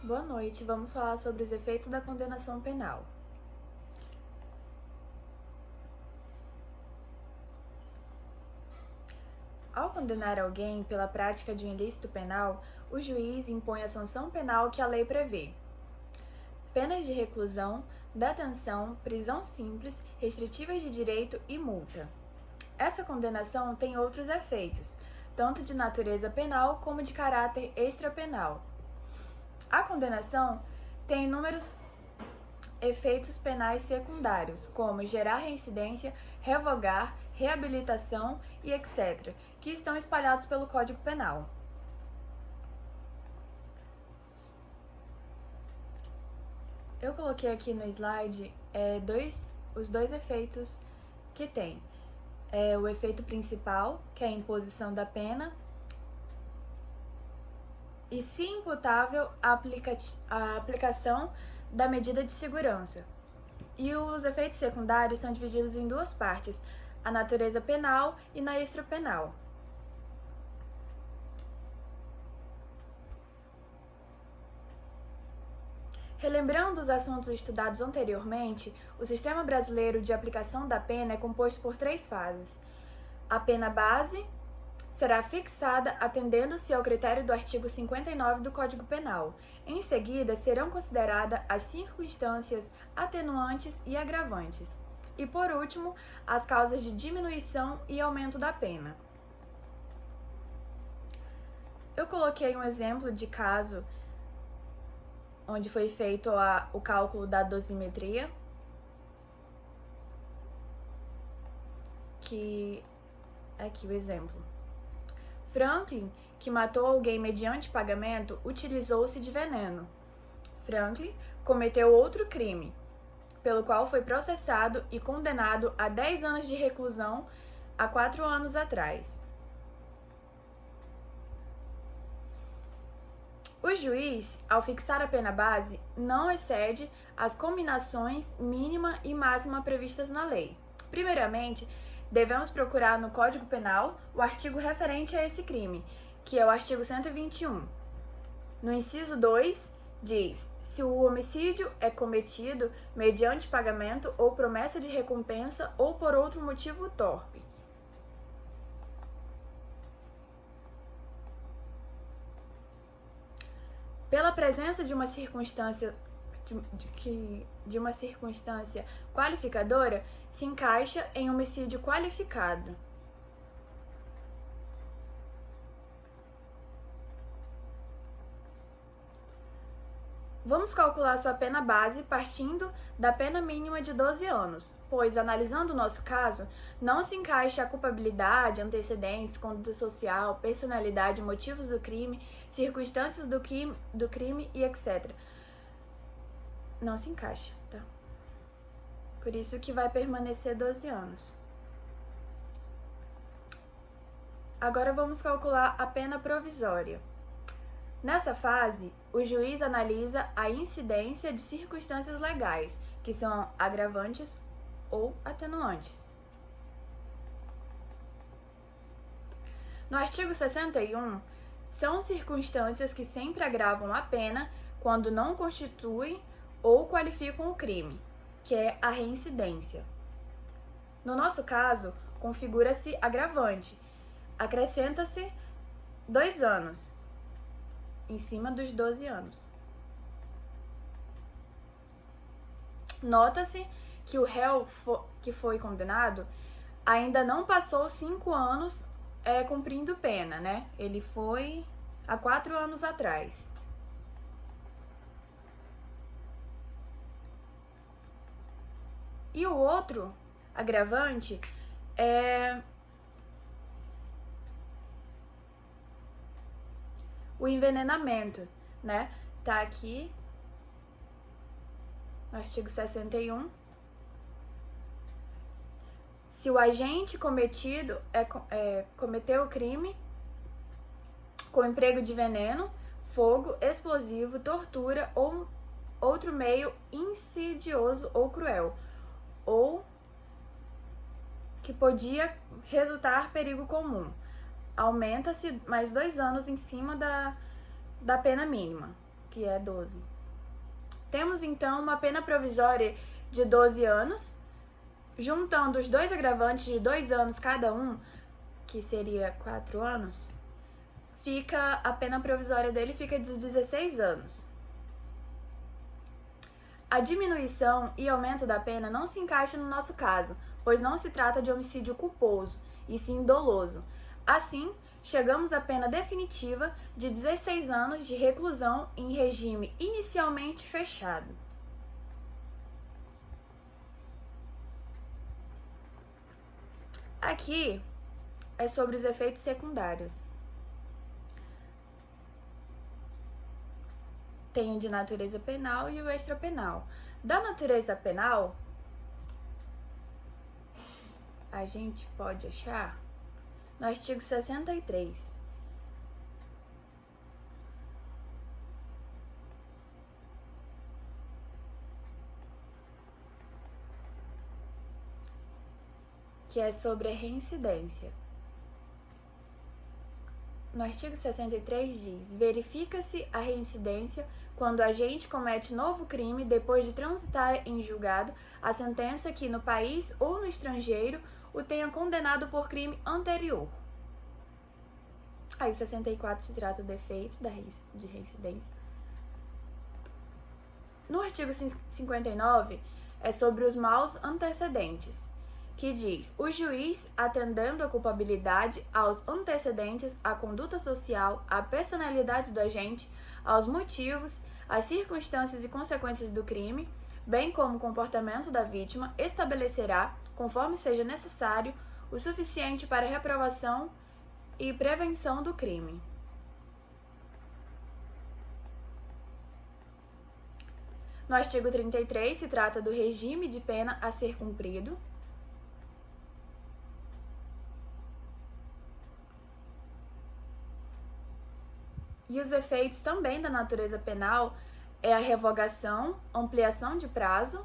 Boa noite, vamos falar sobre os efeitos da condenação penal. Ao condenar alguém pela prática de um ilícito penal, o juiz impõe a sanção penal que a lei prevê. Penas de reclusão, detenção, prisão simples, restritivas de direito e multa. Essa condenação tem outros efeitos, tanto de natureza penal como de caráter extrapenal. A condenação tem inúmeros efeitos penais secundários, como gerar reincidência, revogar, reabilitação e etc., que estão espalhados pelo Código Penal. Eu coloquei aqui no slide os dois efeitos que tem. O efeito principal, que é a imposição da pena, e, se imputável, a aplicação da medida de segurança. E os efeitos secundários são divididos em duas partes, a natureza penal e na extrapenal. Relembrando os assuntos estudados anteriormente, o sistema brasileiro de aplicação da pena é composto por 3 fases. A pena base será fixada atendendo-se ao critério do artigo 59 do Código Penal. Em seguida, serão consideradas as circunstâncias atenuantes e agravantes. E, por último, as causas de diminuição e aumento da pena. Eu coloquei um exemplo de caso onde foi feito o cálculo da dosimetria, que é aqui o exemplo. Franklin, que matou alguém mediante pagamento, utilizou-se de veneno. Franklin cometeu outro crime, pelo qual foi processado e condenado a 10 anos de reclusão há 4 anos atrás. O juiz, ao fixar a pena base, não excede as combinações mínima e máxima previstas na lei. Primeiramente, devemos procurar no Código Penal o artigo referente a esse crime, que é o artigo 121. No inciso 2, diz: se o homicídio é cometido mediante pagamento ou promessa de recompensa ou por outro motivo torpe. Pela presença de uma circunstância qualificadora, se encaixa em homicídio qualificado. Vamos calcular sua pena base partindo da pena mínima de 12 anos, pois, analisando o nosso caso, não se encaixa a culpabilidade, antecedentes, conduta social, personalidade, motivos do crime, circunstâncias do crime e etc. Não se encaixa, tá? Por isso que vai permanecer 12 anos. Agora vamos calcular a pena provisória. Nessa fase, o juiz analisa a incidência de circunstâncias legais, que são agravantes ou atenuantes. No artigo 61, são circunstâncias que sempre agravam a pena quando não constituem ou qualificam o crime, que é a reincidência. No nosso caso, configura-se agravante. Acrescenta-se 2 anos, em cima dos 12 anos. Nota-se que o réu que foi condenado ainda não passou 5 anos cumprindo pena, né? Ele foi há 4 anos atrás. E o outro agravante é o envenenamento, né? Tá aqui no artigo 61. Se o agente cometeu o crime com emprego de veneno, fogo, explosivo, tortura ou outro meio insidioso ou cruel, ou que podia resultar perigo comum, aumenta-se mais 2 anos em cima da pena mínima, que é 12. Temos então uma pena provisória de 12 anos, juntando os dois agravantes de 2 anos cada um, que seria 4 anos, a pena provisória dele fica de 16 anos. A diminuição e aumento da pena não se encaixa no nosso caso, pois não se trata de homicídio culposo, e sim doloso. Assim, chegamos à pena definitiva de 16 anos de reclusão em regime inicialmente fechado. Aqui é sobre os efeitos secundários. Tem o de natureza penal e o extrapenal. Da natureza penal, a gente pode achar no artigo 63. Que é sobre a reincidência. No artigo 63 diz: verifica-se a reincidência quando o agente comete novo crime depois de transitar em julgado a sentença que no país ou no estrangeiro o tenha condenado por crime anterior. Aí 64 se trata do efeito de reincidência. No artigo 59 é sobre os maus antecedentes, que diz: o juiz, atendendo a culpabilidade, aos antecedentes, à conduta social, à personalidade do agente, aos motivos, às circunstâncias e consequências do crime, bem como o comportamento da vítima, estabelecerá, conforme seja necessário, o suficiente para reprovação e prevenção do crime. No artigo 33 se trata do regime de pena a ser cumprido. E os efeitos também da natureza penal é a revogação, ampliação de prazo,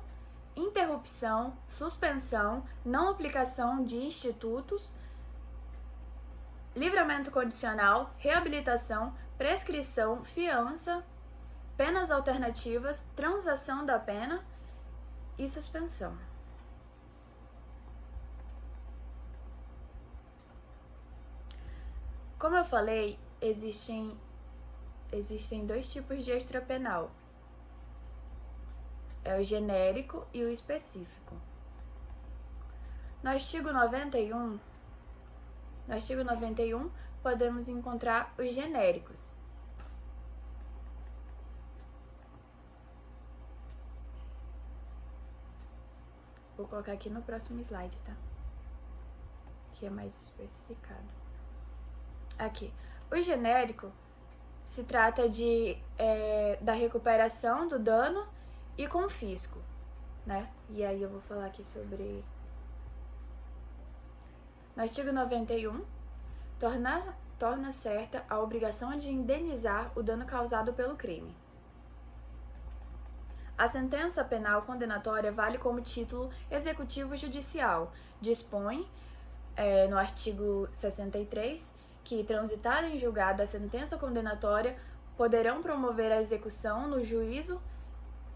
interrupção, suspensão, não aplicação de institutos, livramento condicional, reabilitação, prescrição, fiança, penas alternativas, transação da pena e suspensão. Como eu falei, existem 2 tipos de extrapenal. É o genérico e o específico. No artigo 91, podemos encontrar os genéricos. Vou colocar aqui no próximo slide, tá? Que é mais especificado. Aqui. O genérico se trata da recuperação do dano e confisco, né? E aí eu vou falar aqui sobre... No artigo 91, torna certa a obrigação de indenizar o dano causado pelo crime. A sentença penal condenatória vale como título executivo judicial. Dispõe, no artigo 63, que, transitada em julgado a sentença condenatória, poderão promover a execução no juízo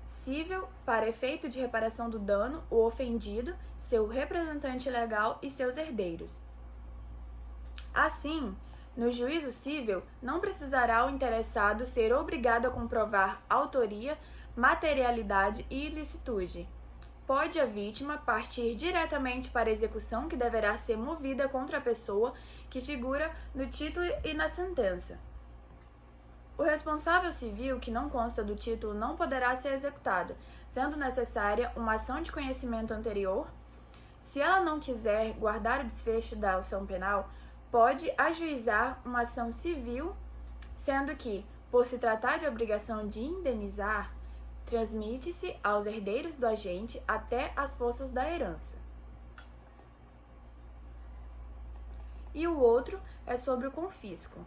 cível para efeito de reparação do dano o ofendido, seu representante legal e seus herdeiros. Assim, no juízo cível, não precisará o interessado ser obrigado a comprovar autoria, materialidade e ilicitude. Pode a vítima partir diretamente para a execução que deverá ser movida contra a pessoa que figura no título e na sentença. O responsável civil que não consta do título não poderá ser executado, sendo necessária uma ação de conhecimento anterior. Se ela não quiser guardar o desfecho da ação penal, pode ajuizar uma ação civil, sendo que, por se tratar de obrigação de indenizar, transmite-se aos herdeiros do agente até as forças da herança. E o outro é sobre o confisco.